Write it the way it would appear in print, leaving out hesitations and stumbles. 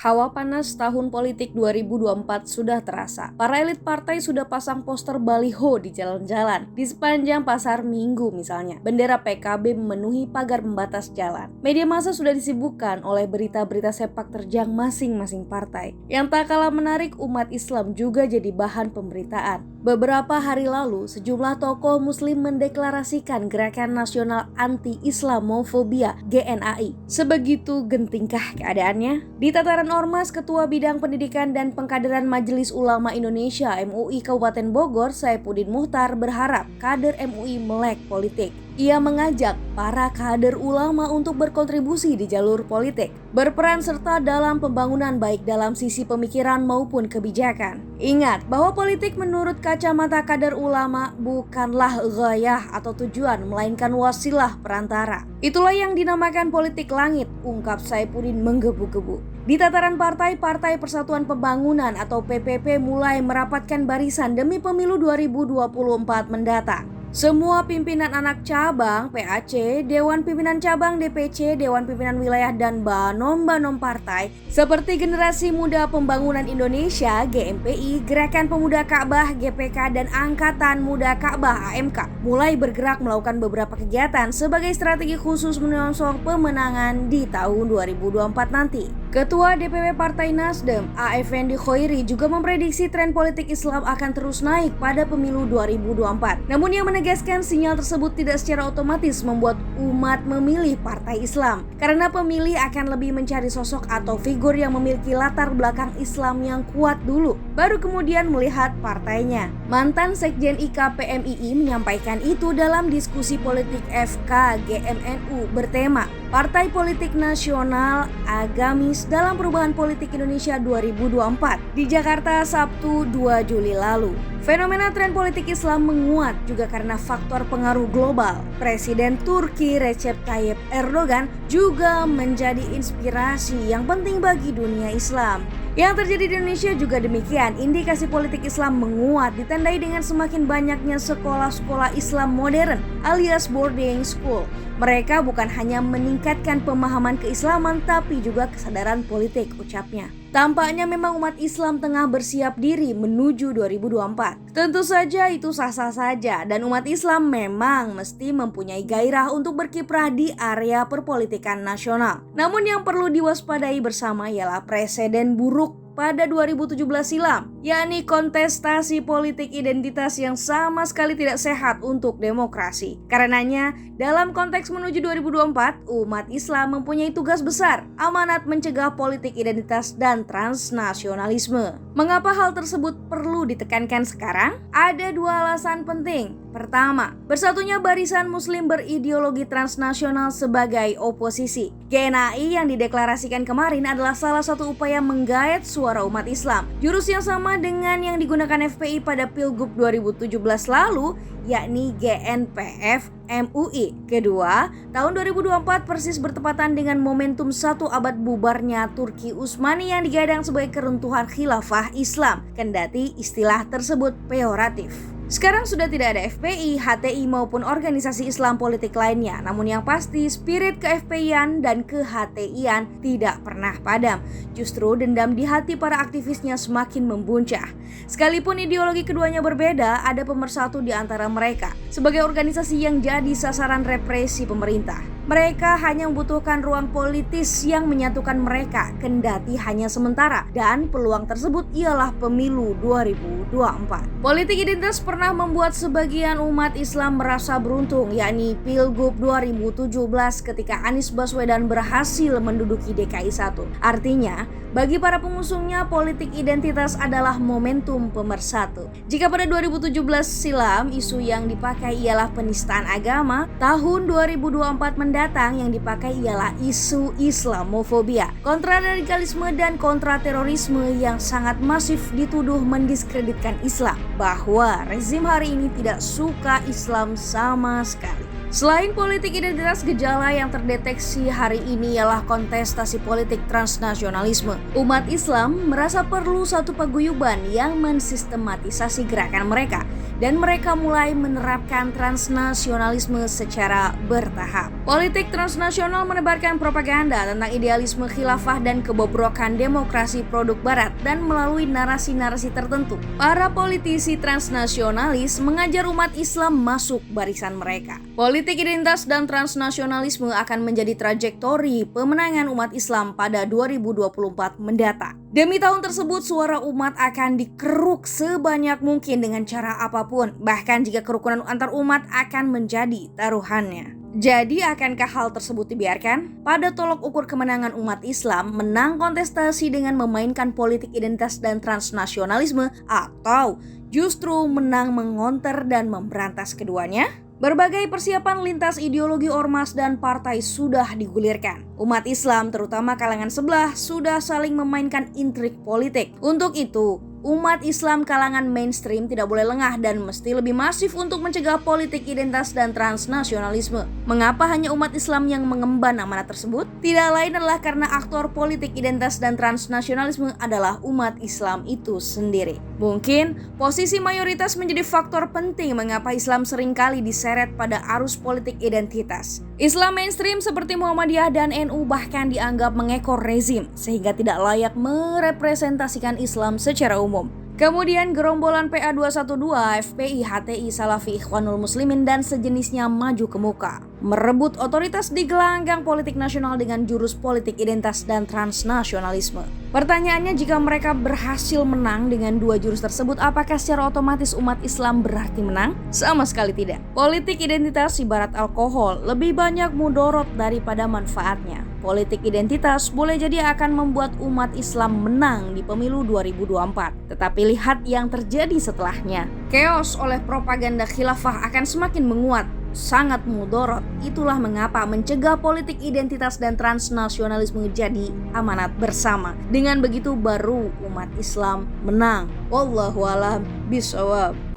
Hawa panas tahun politik 2024 sudah terasa. Para elit partai sudah pasang poster baliho di jalan-jalan. Di sepanjang pasar Minggu misalnya, bendera PKB memenuhi pagar pembatas jalan. Media massa sudah disibukkan oleh berita-berita sepak terjang masing-masing partai. Yang tak kalah menarik, umat Islam juga jadi bahan pemberitaan. Beberapa hari lalu, sejumlah tokoh muslim mendeklarasikan Gerakan Nasional Anti-Islamofobia (GNAI). Sebegitu gentingkah keadaannya? Di tataran Ormas, Ketua Bidang Pendidikan dan Pengkaderan Majelis Ulama Indonesia (MUI) Kabupaten Bogor, Saifuddin Muchtar berharap kader MUI melek politik. Ia mengajak para kader ulama untuk berkontribusi di jalur politik, berperan serta dalam pembangunan baik dalam sisi pemikiran maupun kebijakan. Ingat bahwa politik menurut kacamata kader ulama bukanlah ghayah atau tujuan, melainkan wasilah perantara. Itulah yang dinamakan politik langit, ungkap Saifuddin menggebu-gebu. Di tataran Partai Persatuan Pembangunan atau PPP mulai merapatkan barisan demi pemilu 2024 mendatang. Semua pimpinan anak cabang PAC, Dewan Pimpinan Cabang DPC, Dewan Pimpinan Wilayah dan banom-banom partai seperti Generasi Muda Pembangunan Indonesia (GMPI), Gerakan Pemuda Ka'bah (GPK) dan Angkatan Muda Ka'bah (AMK) mulai bergerak melakukan beberapa kegiatan sebagai strategi khusus menyongsong pemenangan di tahun 2024 nanti. Ketua DPP Partai Nasdem, A. Effendi Khoiri, juga memprediksi tren politik Islam akan terus naik pada pemilu 2024. Namun ia menegaskan sinyal tersebut tidak secara otomatis membuat umat memilih partai Islam, karena pemilih akan lebih mencari sosok atau figur yang memiliki latar belakang Islam yang kuat dulu, baru kemudian melihat partainya. Mantan Sekjen IKPMII menyampaikan itu dalam diskusi politik FK-GMNU bertema Partai Politik Nasional Agamis dalam Perubahan Politik Indonesia 2024 di Jakarta Sabtu 2 Juli lalu. Fenomena tren politik Islam menguat juga karena faktor pengaruh global. Presiden Turki Recep Tayyip Erdogan juga menjadi inspirasi yang penting bagi dunia Islam. Yang terjadi di Indonesia juga demikian. Indikasi politik Islam menguat ditandai dengan semakin banyaknya sekolah-sekolah Islam modern alias boarding school. Mereka bukan hanya meningkatkan pemahaman keislaman tapi juga kesadaran politik, ucapnya. Tampaknya memang umat Islam tengah bersiap diri menuju 2024. Tentu saja itu sah-sah saja dan umat Islam memang mesti mempunyai gairah untuk berkiprah di area perpolitikan nasional. Namun yang perlu diwaspadai bersama ialah presiden buruk pada 2017 silam, yakni kontestasi politik identitas yang sama sekali tidak sehat untuk demokrasi. Karenanya, dalam konteks menuju 2024, umat Islam mempunyai tugas besar, amanat mencegah politik identitas dan transnasionalisme. Mengapa hal tersebut perlu ditekankan sekarang? Ada dua alasan penting. Pertama, bersatunya barisan muslim berideologi transnasional sebagai oposisi. GNAI yang dideklarasikan kemarin adalah salah satu upaya menggait suara umat Islam. Jurus yang sama dengan yang digunakan FPI pada Pilgub 2017 lalu, yakni GNPF MUI. Kedua, tahun 2024 persis bertepatan dengan momentum 1 abad bubarnya Turki Utsmani yang digadang sebagai keruntuhan khilafah Islam, kendati istilah tersebut peyoratif. Sekarang sudah tidak ada FPI, HTI maupun organisasi Islam politik lainnya. Namun yang pasti spirit ke-FPI-an dan ke-HTI-an tidak pernah padam. Justru dendam di hati para aktivisnya semakin membuncah. Sekalipun ideologi keduanya berbeda, ada pemersatu di antara mereka. Sebagai organisasi yang jadi sasaran represi pemerintah, mereka hanya membutuhkan ruang politis yang menyatukan mereka, kendati hanya sementara, dan peluang tersebut ialah pemilu 2024. Politik identitas pernah membuat sebagian umat Islam merasa beruntung, yakni Pilgub 2017 ketika Anies Baswedan berhasil menduduki DKI 1. Artinya, bagi para pengusungnya, politik identitas adalah momentum pemersatu. Jika pada 2017 silam isu yang dipakai ialah penistaan agama, tahun 2024 mendatang yang dipakai ialah isu Islamofobia, kontraradikalisme dan kontraterorisme yang sangat masif dituduh mendiskreditkan Islam, bahwa rezim hari ini tidak suka Islam sama sekali. Selain politik identitas, gejala yang terdeteksi hari ini ialah kontestasi politik transnasionalisme. Umat Islam merasa perlu satu paguyuban yang mensistematisasi gerakan mereka dan mereka mulai menerapkan transnasionalisme secara bertahap. Politik transnasional menebarkan propaganda tentang idealisme khilafah dan kebobrokan demokrasi produk barat, dan melalui narasi-narasi tertentu, para politisi transnasionalis mengajar umat Islam masuk barisan mereka. Politik identitas dan transnasionalisme akan menjadi trajektori pemenangan umat Islam pada 2024 mendatang. Demi tahun tersebut, suara umat akan dikeruk sebanyak mungkin dengan cara apapun, bahkan jika kerukunan antar umat akan menjadi taruhannya. Jadi akankah hal tersebut dibiarkan? Pada tolok ukur kemenangan umat Islam menang kontestasi dengan memainkan politik identitas dan transnasionalisme, atau justru menang mengonter dan memberantas keduanya? Berbagai persiapan lintas ideologi ormas dan partai sudah digulirkan. Umat Islam, terutama kalangan sebelah, sudah saling memainkan intrik politik. Untuk itu, umat Islam kalangan mainstream tidak boleh lengah dan mesti lebih masif untuk mencegah politik identitas dan transnasionalisme. Mengapa hanya umat Islam yang mengemban amanat tersebut? Tidak lain adalah karena aktor politik identitas dan transnasionalisme adalah umat Islam itu sendiri. Mungkin posisi mayoritas menjadi faktor penting mengapa Islam seringkali diseret pada arus politik identitas. Islam mainstream seperti Muhammadiyah dan NU bahkan dianggap mengekor rezim sehingga tidak layak merepresentasikan Islam secara umum. Kemudian gerombolan PA212, FPI, HTI, Salafi, Ikhwanul Muslimin dan sejenisnya maju ke muka, merebut otoritas di gelanggang politik nasional dengan jurus politik identitas dan transnasionalisme. Pertanyaannya, jika mereka berhasil menang dengan dua jurus tersebut, apakah secara otomatis umat Islam berarti menang? Sama sekali tidak. Politik identitas ibarat alkohol, lebih banyak mudorot daripada manfaatnya. Politik identitas boleh jadi akan membuat umat Islam menang di pemilu 2024. Tetapi lihat yang terjadi setelahnya. Chaos oleh propaganda khilafah akan semakin menguat, sangat mudorot. Itulah mengapa mencegah politik identitas dan transnasionalisme jadi amanat bersama. Dengan begitu baru umat Islam menang. Wallahu a'lam bishawab.